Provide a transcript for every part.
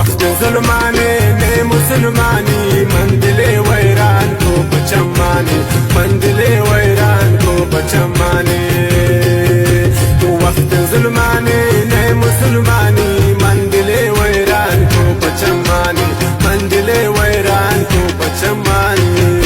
وقت ظلمانی نے مسلمانی مندلے ویران کو بچمانی مندلے ویران کو بچمانی وقت ظلمانی نے مسلمانی مندلے ویران کو بچمانی مندلے ویران کو بچمانی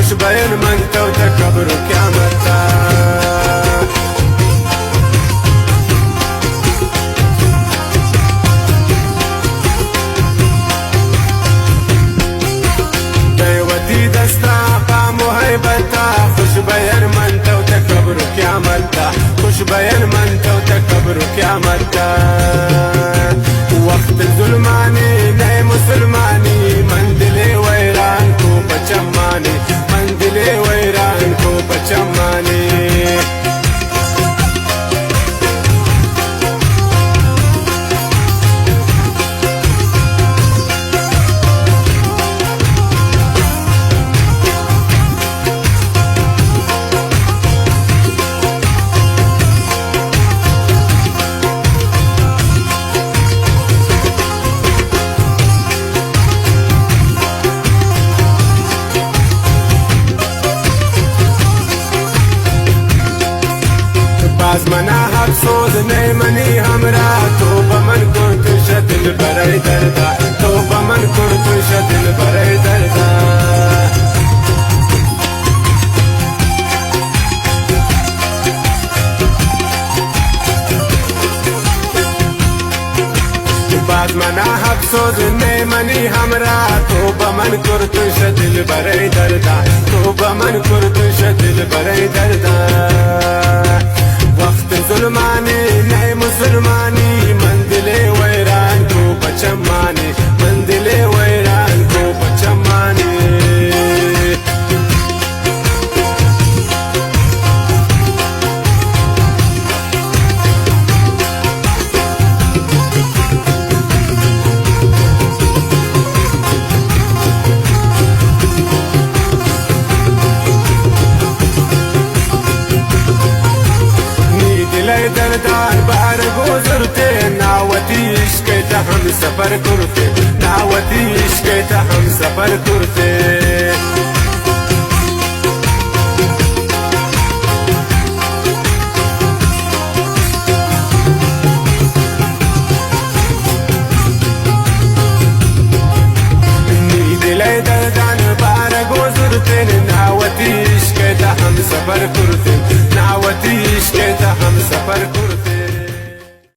خوش بیان من تو تکبر و قیامت دیوتی دستا پا محبت خوش بیان من تو تکبر و قیامت خوش بیان من تو تکبر و قیامت وقت ظلمانی نئے مسلمانی مندل ویران کو بچمانی مندل ویران کو بچمانی منا حق سوز نیمنی همرا تو بمن کنت شدل برای دردا تو بمن کنت شدل برای دردا بعد منا حق سوز نیمنی همرا تو بمن کنت شدل برای دردا تو بمن کنت شدل برای دردا وقت ظلمانی نئے مسلمانی مندل ویران کو بچمانی مندل ویران کو بچمانی दरदार बार गुजरते नावती इश्क हम सफर करते नावती इश्क हम सफर करते